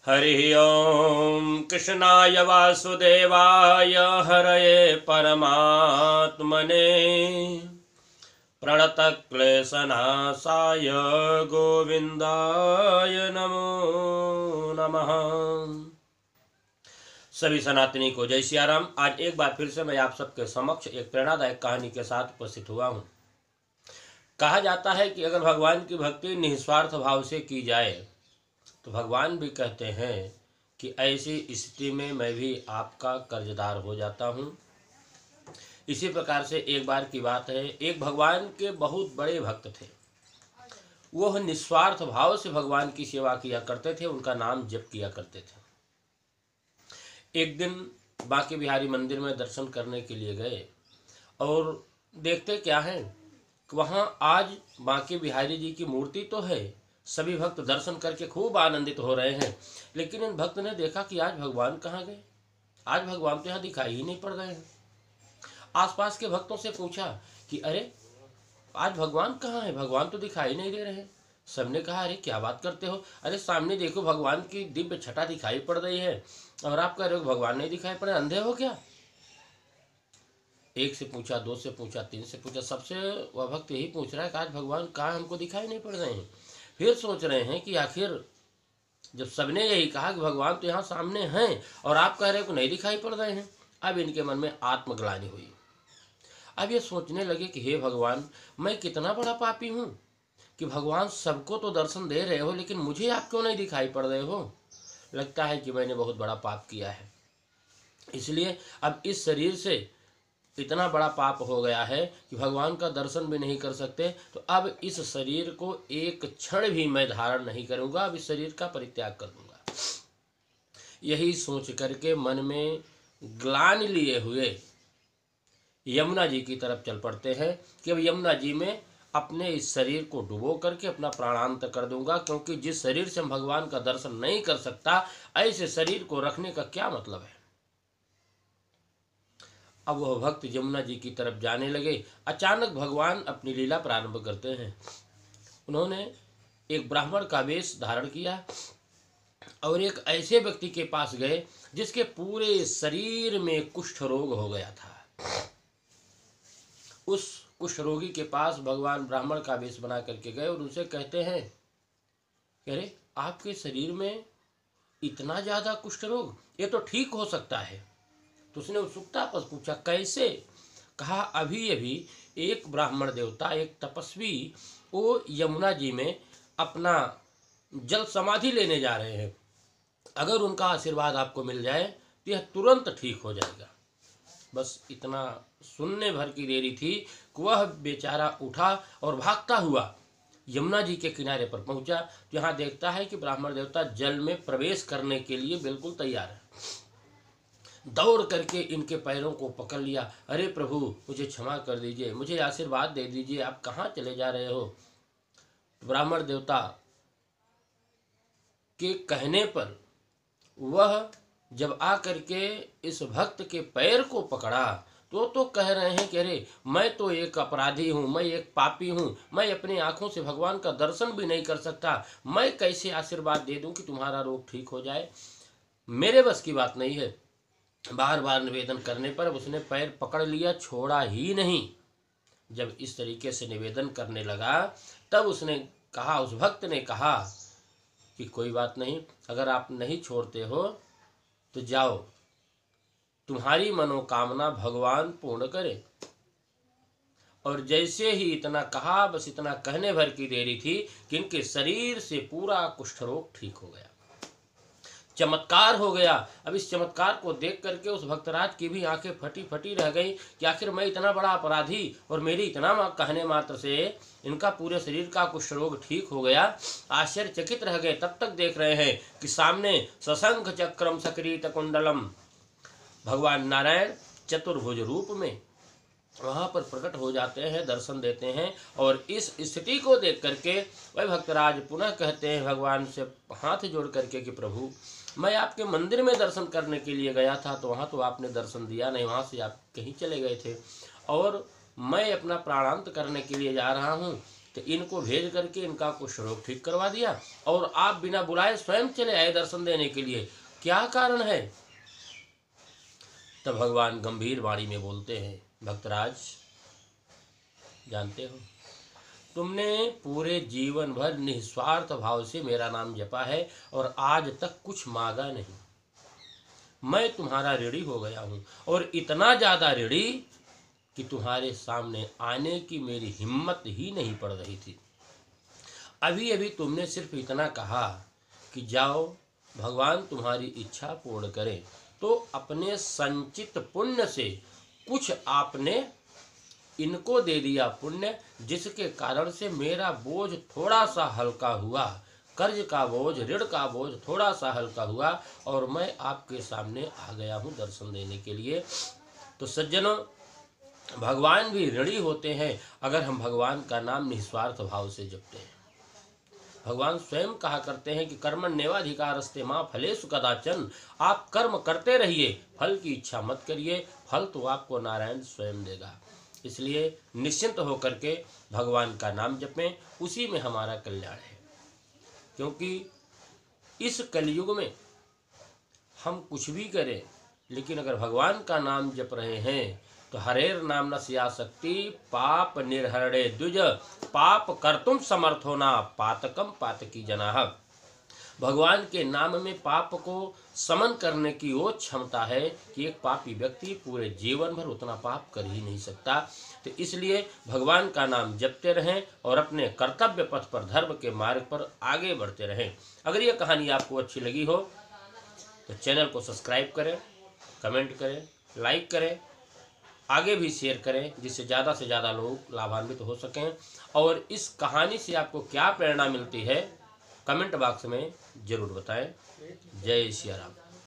हरि ओम कृष्णाय वासुदेवाय हरये परमात्मने प्रणतक्लेशनाशाय गोविंदाय नमो नमः। सभी सनातनी को जय सिया राम। आज एक बार फिर से मैं आप सबके समक्ष एक प्रेरणादायक कहानी के साथ उपस्थित हुआ हूँ। कहा जाता है कि अगर भगवान की भक्ति निस्वार्थ भाव से की जाए तो भगवान भी कहते हैं कि ऐसी स्थिति में मैं भी आपका कर्जदार हो जाता हूँ। इसी प्रकार से एक बार की बात है, एक भगवान के बहुत बड़े भक्त थे। वह निस्वार्थ भाव से भगवान की सेवा किया करते थे, उनका नाम जप किया करते थे। एक दिन बांके बिहारी मंदिर में दर्शन करने के लिए गए और देखते क्या है, वहाँ आज बांके बिहारी जी की मूर्ति तो है, सभी भक्त दर्शन करके खूब आनंदित हो रहे हैं, लेकिन इन भक्त ने देखा कि आज भगवान कहाँ गए। आज भगवान तो यहाँ दिखाई ही नहीं पड़ रहे हैं। आसपास के भक्तों से पूछा कि अरे आज भगवान कहाँ है, भगवान तो दिखाई नहीं दे रहे हैं। सबने कहा अरे क्या बात करते हो, अरे सामने देखो भगवान की दिव्य छटा दिखाई पड़ रही है और आप कह रहे हो भगवान नहीं दिखाई पड़े, अंधे हो क्या। एक से पूछा, दो से पूछा, तीन से पूछा, सबसे वह भक्त यही पूछ रहा है कि आज भगवान कहाँ, हमको दिखाई नहीं पड़ रहे हैं। फिर सोच रहे हैं कि आखिर जब सबने यही कहा कि भगवान तो यहाँ सामने हैं और आप कह रहे हो कि नहीं दिखाई पड़ रहे हैं, अब इनके मन में आत्मग्लानि हुई। अब ये सोचने लगे कि हे भगवान, मैं कितना बड़ा पापी हूँ कि भगवान सबको तो दर्शन दे रहे हो लेकिन मुझे आप क्यों नहीं दिखाई पड़ रहे हो। लगता है कि मैंने बहुत बड़ा पाप किया है, इसलिए अब इस शरीर से इतना बड़ा पाप हो गया है कि भगवान का दर्शन भी नहीं कर सकते। तो अब इस शरीर को एक क्षण भी मैं धारण नहीं करूंगा, अब इस शरीर का परित्याग कर दूंगा। यही सोच करके मन में ग्लानि लिए हुए यमुना जी की तरफ चल पड़ते हैं कि अब यमुना जी में अपने इस शरीर को डुबो करके अपना प्राणांत कर दूंगा, क्योंकि जिस शरीर से हम भगवान का दर्शन नहीं कर सकता, ऐसे शरीर को रखने का क्या मतलब है। अब वह भक्त यमुना जी की तरफ जाने लगे। अचानक भगवान अपनी लीला प्रारंभ करते हैं। उन्होंने एक ब्राह्मण का वेश धारण किया और एक ऐसे व्यक्ति के पास गए जिसके पूरे शरीर में कुष्ठ रोग हो गया था। उस कुष्ठ रोगी के पास भगवान ब्राह्मण का वेश बना करके गए और उनसे कहते हैं कि अरे आपके शरीर में इतना ज़्यादा कुष्ठ रोग, ये तो ठीक हो सकता है। तो उसने उत्सुकता पर पूछा कैसे। कहा अभी अभी एक ब्राह्मण देवता, एक तपस्वी, वो यमुना जी में अपना जल समाधि लेने जा रहे हैं, अगर उनका आशीर्वाद आपको मिल जाए तो यह तुरंत ठीक हो जाएगा। बस इतना सुनने भर की देरी थी कि वह बेचारा उठा और भागता हुआ यमुना जी के किनारे पर पहुंचा। तो यहाँ देखता है कि ब्राह्मण देवता जल में प्रवेश करने के लिए बिल्कुल तैयार है। दौड़ करके इनके पैरों को पकड़ लिया। अरे प्रभु मुझे क्षमा कर दीजिए, मुझे आशीर्वाद दे दीजिए, आप कहाँ चले जा रहे हो। ब्राह्मण देवता के कहने पर वह जब आ करके इस भक्त के पैर को पकड़ा तो कह रहे हैं कि अरे मैं तो एक अपराधी हूँ, मैं एक पापी हूँ, मैं अपनी आंखों से भगवान का दर्शन भी नहीं कर सकता, मैं कैसे आशीर्वाद दे दूँ कि तुम्हारा रोग ठीक हो जाए, मेरे बस की बात नहीं है। बार बार निवेदन करने पर उसने पैर पकड़ लिया, छोड़ा ही नहीं। जब इस तरीके से निवेदन करने लगा तब उसने कहा, उस भक्त ने कहा कि कोई बात नहीं, अगर आप नहीं छोड़ते हो तो जाओ, तुम्हारी मनोकामना भगवान पूर्ण करे। और जैसे ही इतना कहा, बस इतना कहने भर की देरी थी कि इनके शरीर से पूरा कुष्ठ रोग ठीक हो गया, चमत्कार हो गया। अब इस चमत्कार को देख करके उस भक्तराज की भी आंखें फटी फटी रह गई कि आखिर मैं इतना बड़ा अपराधी और मेरी इतना कहने मात्र से इनका पूरे शरीर का कुष्ठ रोग ठीक हो गया। आश्चर्यचकित रह गए। तब तक देख रहे हैं कि सामने सशंख चक्रम सक्रीत कुंडलम भगवान नारायण चतुर्भुज रूप में वहाँ पर प्रकट हो जाते हैं, दर्शन देते हैं। और इस स्थिति को देख करके वह भक्तराज पुनः कहते हैं भगवान से हाथ जोड़ करके कि प्रभु मैं आपके मंदिर में दर्शन करने के लिए गया था, तो वहाँ तो आपने दर्शन दिया नहीं, वहाँ से आप कहीं चले गए थे, और मैं अपना प्राणांत करने के लिए जा रहा हूँ, तो इनको भेज करके इनका कुछ रोग ठीक करवा दिया और आप बिना बुलाए स्वयं चले आए दर्शन देने के लिए, क्या कारण है? तब भगवान गंभीर वाणी में बोलते हैं, भक्तराज जानते हो तुमने पूरे जीवन भर निस्वार्थ भाव से मेरा नाम जपा है और आज तक कुछ मांगा नहीं। मैं तुम्हारा ऋणी हो गया हूँ और इतना ज़्यादा ऋणी कि तुम्हारे सामने आने की मेरी हिम्मत ही नहीं पड़ रही थी। अभी अभी तुमने सिर्फ इतना कहा कि जाओ भगवान तुम्हारी इच्छा पूर्ण करें, तो अपने संचित पुण्य से कुछ आपने इनको दे दिया पुण्य, जिसके कारण से मेरा बोझ थोड़ा सा हल्का हुआ, कर्ज का बोझ, ऋण का बोझ थोड़ा सा हल्का हुआ और मैं आपके सामने आ गया हूँ दर्शन देने के लिए। तो सज्जनों, भगवान भी ऋणी होते हैं अगर हम भगवान का नाम निस्वार्थ भाव से जपते हैं। भगवान स्वयं कहा करते हैं कि कर्मण्येवाधिकारस्ते मां फलेषु कदाचन, आप कर्म करते रहिए, फल की इच्छा मत करिए, फल तो आपको नारायण स्वयं देगा। इसलिए निश्चिंत होकर के भगवान का नाम जपें, उसी में हमारा कल्याण है। क्योंकि इस कलयुग में हम कुछ भी करें, लेकिन अगर भगवान का नाम जप रहे हैं तो हरेर नाम नस्या शक्ति पाप निर्हरणे द्विज, पाप कर्तुम समर्थो ना पातकम पातकी जनाः। भगवान के नाम में पाप को समन करने की वो क्षमता है कि एक पापी व्यक्ति पूरे जीवन भर उतना पाप कर ही नहीं सकता। तो इसलिए भगवान का नाम जपते रहें और अपने कर्तव्य पथ पर, धर्म के मार्ग पर आगे बढ़ते रहें। अगर ये कहानी आपको अच्छी लगी हो तो चैनल को सब्सक्राइब करें, कमेंट करें, लाइक करें, आगे भी शेयर करें, जिससे ज़्यादा से ज़्यादा लोग लाभान्वित हो सकें। और इस कहानी से आपको क्या प्रेरणा मिलती है कमेंट बॉक्स में ज़रूर बताएं। जय श्री राम।